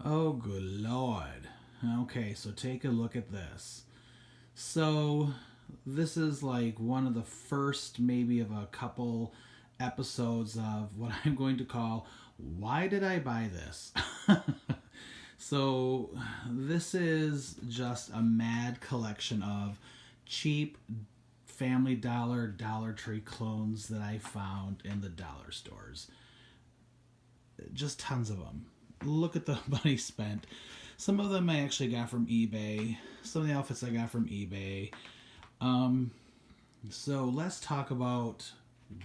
Oh, good lord. Okay, so take a look at this. So, this is like one of the first, maybe, of a couple episodes of what I'm going to call Why Did I Buy This? So, this is just a mad collection of cheap Family Dollar, Dollar Tree clones that I found in the dollar stores. Just tons of them. Look at the money spent. Some of them I actually got from eBay. Some of the outfits I got from eBay. Um, so let's talk about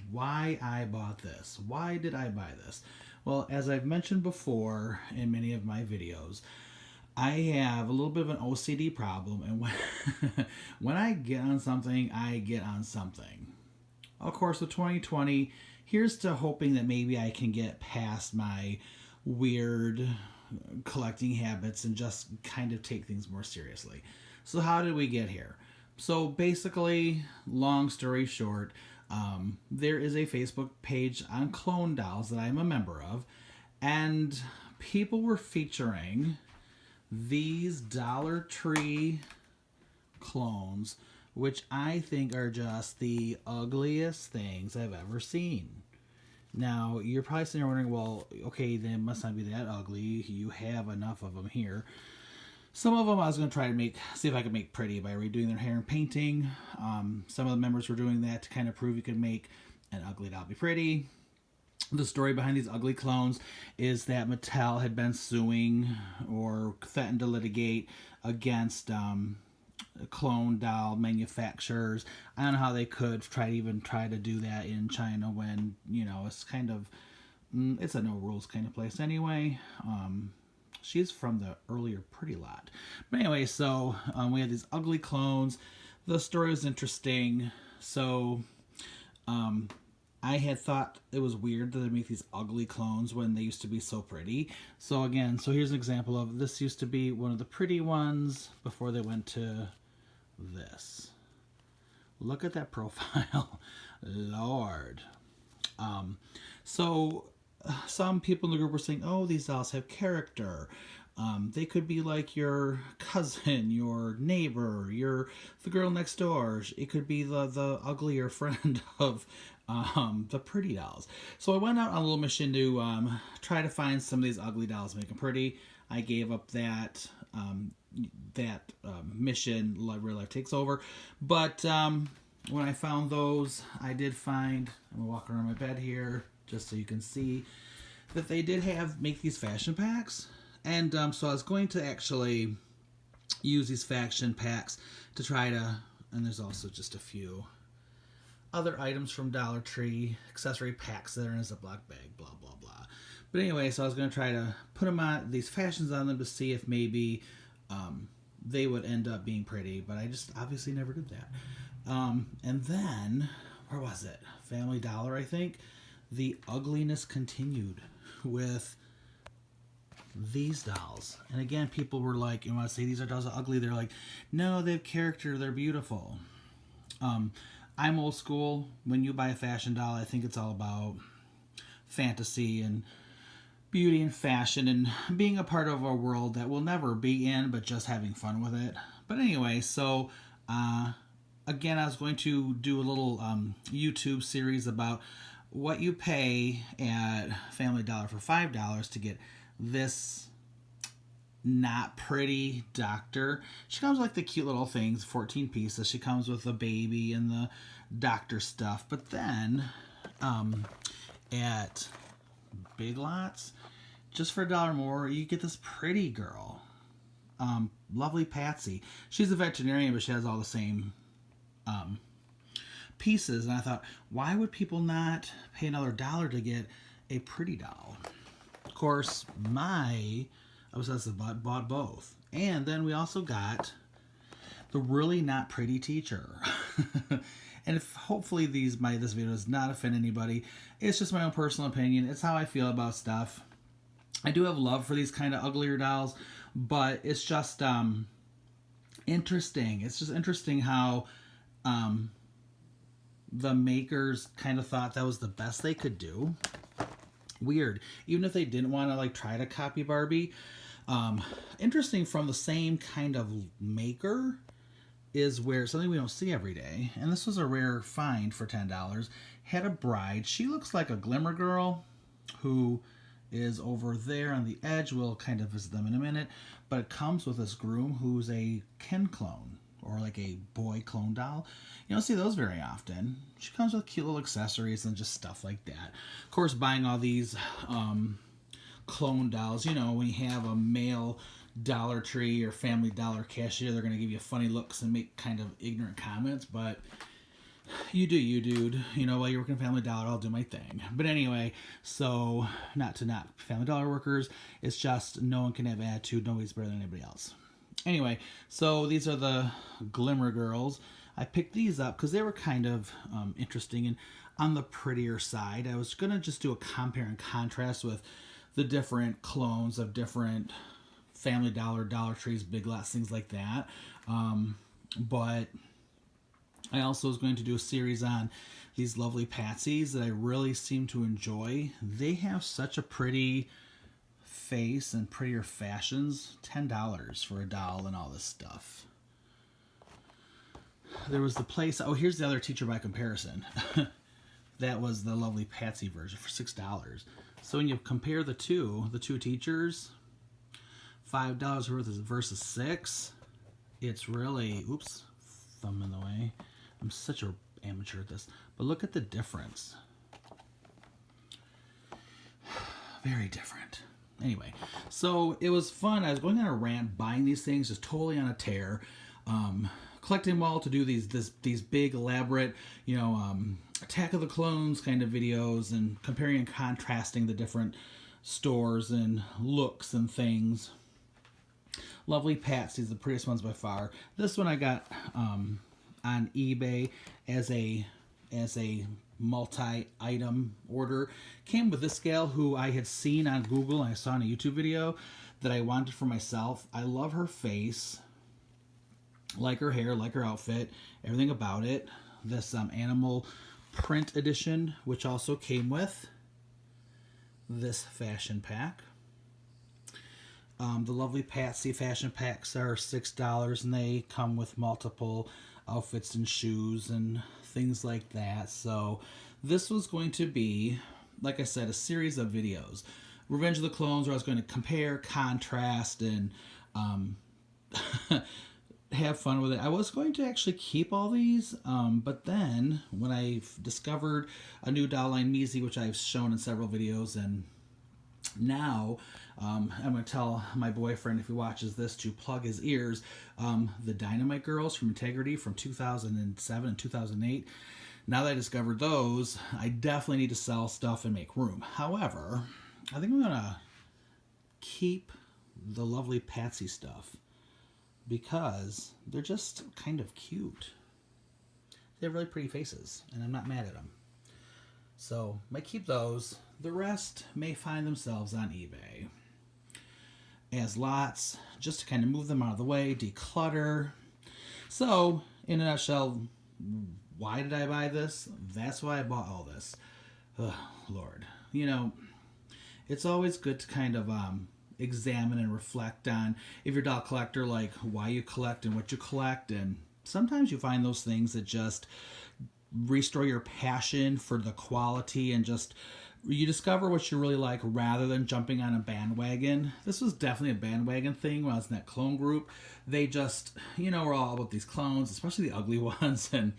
why I bought this. Why did I buy this? Well, as I've mentioned before in many of my videos, I have a little bit of an OCD problem, and when I get on something, I get on something. Of course, with 2020, here's to hoping that maybe I can get past my weird collecting habits and just kind of take things more seriously. So, how did we get here? So, basically, long story short, there is a Facebook page on clone dolls that I'm a member of, and people were featuring these Dollar Tree clones, which I think are just the ugliest things I've ever seen. Now, you're probably sitting there wondering, well, okay, they must not be that ugly. You have enough of them here. Some of them I was going to try to see if I could make pretty by redoing their hair and painting. Some of the members were doing that to kind of prove you could make an ugly doll be pretty. The story behind these ugly clones is that Mattel had been suing or threatened to litigate against clone doll manufacturers. I don't know how they could try to do that in China when it's kind of it's a no rules kind of place anyway. She's from the earlier Pretty Lot, but anyway, so we had these ugly clones. The story was interesting. So I had thought it was weird that they make these ugly clones when they used to be so pretty. So again, so here's an example of this used to be one of the pretty ones before they went to this. Look at that profile. Lord. So some people in the group were saying, oh, these dolls have character. They could be like your cousin, your neighbor, the girl next door. It could be the uglier friend of the pretty dolls. So I went out on a little mission to try to find some of these ugly dolls, make them pretty. I gave up that mission. Real life takes over. But when I found those, I did find. I'm gonna walk around my bed here just so you can see that they did make these fashion packs. And so I was going to actually use these fashion packs to try to, and there's also just a few other items from Dollar Tree, accessory packs that are in a Ziploc bag, blah, blah, blah. But anyway, so I was going to try to put them on, these fashions on them to see if maybe they would end up being pretty, but I just obviously never did that. And then, where was it? Family Dollar, I think. The ugliness continued with these dolls. And again, people were like, you want to say these are dolls are ugly? They're like, no, they have character, they're beautiful. I'm old school. When you buy a fashion doll, I think it's all about fantasy and beauty and fashion and being a part of a world that we'll never be in, but just having fun with it. But anyway, so again, I was going to do a little YouTube series about what you pay at Family Dollar for $5 to get this not pretty doctor. She comes with like the cute little things, 14 pieces. She comes with the baby and the doctor stuff. But then at Big Lots, just for $1 more, you get this pretty girl. Lovely Patsy. She's a veterinarian, but she has all the same pieces. And I thought, why would people not pay another $1 to get a pretty doll? Of course, my obsessive butt bought both. And then we also got the really not pretty teacher. And if hopefully this video does not offend anybody, it's just my own personal opinion. It's how I feel about stuff. I do have love for these kind of uglier dolls, but it's just interesting. It's just interesting how the makers kind of thought that was the best they could do. Weird. Even if they didn't want to like try to copy Barbie, Interesting, from the same kind of maker is where something we don't see every day, and this was a rare find for $10. Had a bride. She looks like a Glimmer Girl who is over there on the edge. We'll kind of visit them in a minute. But it comes with this groom who's a Ken clone, or like a boy clone doll. You don't see those very often. She comes with cute little accessories and just stuff like that. Of course, buying all these clone dolls, you know, when you have a male Dollar Tree or Family Dollar cashier, they're going to give you funny looks and make kind of ignorant comments, but you do you, dude. You know, while you're working Family Dollar, I'll do my thing. But anyway, so not to knock Family Dollar workers, it's just no one can have attitude. Nobody's better than anybody else. Anyway, so these are the Glimmer Girls. I picked these up because they were kind of interesting and on the prettier side. I was going to just do a compare and contrast with the different clones of different Family Dollar, Dollar Trees, Big Lots, things like that. But I also was going to do a series on these lovely Patsies that I really seem to enjoy. They have such a pretty face and prettier fashions. $10 for a doll and all this stuff. There was the place. Oh, here's the other teacher by comparison. That was the lovely Patsy version for $6. So when you compare the two teachers, $5 worth versus $6, it's really, oops, thumb in the way. I'm such an amateur at this. But look at the difference. Very different. Anyway, so it was fun. I was going on a rant, buying these things, just totally on a tear. Collecting them all to do these big, elaborate, you know, Attack of the Clones kind of videos, and comparing and contrasting the different stores and looks and things. Lovely Patsy's the prettiest ones by far. This one I got on eBay as a multi-item order. Came with this gal who I had seen on Google and I saw in a YouTube video that I wanted for myself. I love her face, like her hair, like her outfit, everything about it. This animal print edition, which also came with this fashion pack. The lovely Patsy fashion packs are $6, and they come with multiple outfits and shoes and things like that. So this was going to be, like I said, a series of videos. Revenge of the Clones, where I was going to compare, contrast, and have fun with it. I was going to actually keep all these, but then when I discovered a new doll line, Measy, which I've shown in several videos, and now I'm going to tell my boyfriend, if he watches this, to plug his ears. The Dynamite Girls from Integrity from 2007 and 2008. Now that I discovered those, I definitely need to sell stuff and make room. However, I think I'm going to keep the lovely Patsy stuff because they're just kind of cute. They have really pretty faces, and I'm not mad at them. So, I might keep those. The rest may find themselves on eBay as lots, just to kind of move them out of the way, declutter. So, in a nutshell, why did I buy this? That's why I bought all this. Ugh, Lord. You know, it's always good to kind of examine and reflect on, if you're a doll collector, like why you collect and what you collect. And sometimes you find those things that just restore your passion for the quality, and just you discover what you really like rather than jumping on a bandwagon. This was definitely a bandwagon thing when I was in that clone group. They just, you know, were all about these clones, especially the ugly ones, and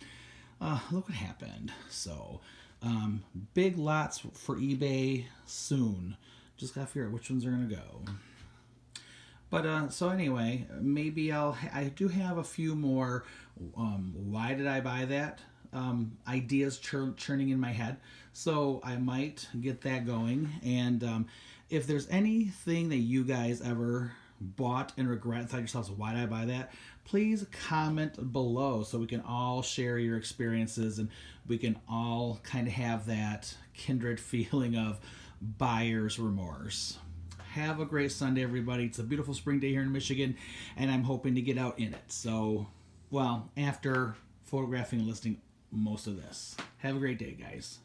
look what happened. So big lots for eBay soon. Just gotta figure out which ones are gonna go. But so anyway, maybe I do have a few more why did I buy that ideas churning in my head, so I might get that going. And if there's anything that you guys ever bought and regret and thought yourselves, why did I buy that, please comment below so we can all share your experiences and we can all kind of have that kindred feeling of buyer's remorse. Have a great Sunday, everybody. It's a beautiful spring day here in Michigan, and I'm hoping to get out in it. So, well, after photographing and listing most of this. Have a great day, guys.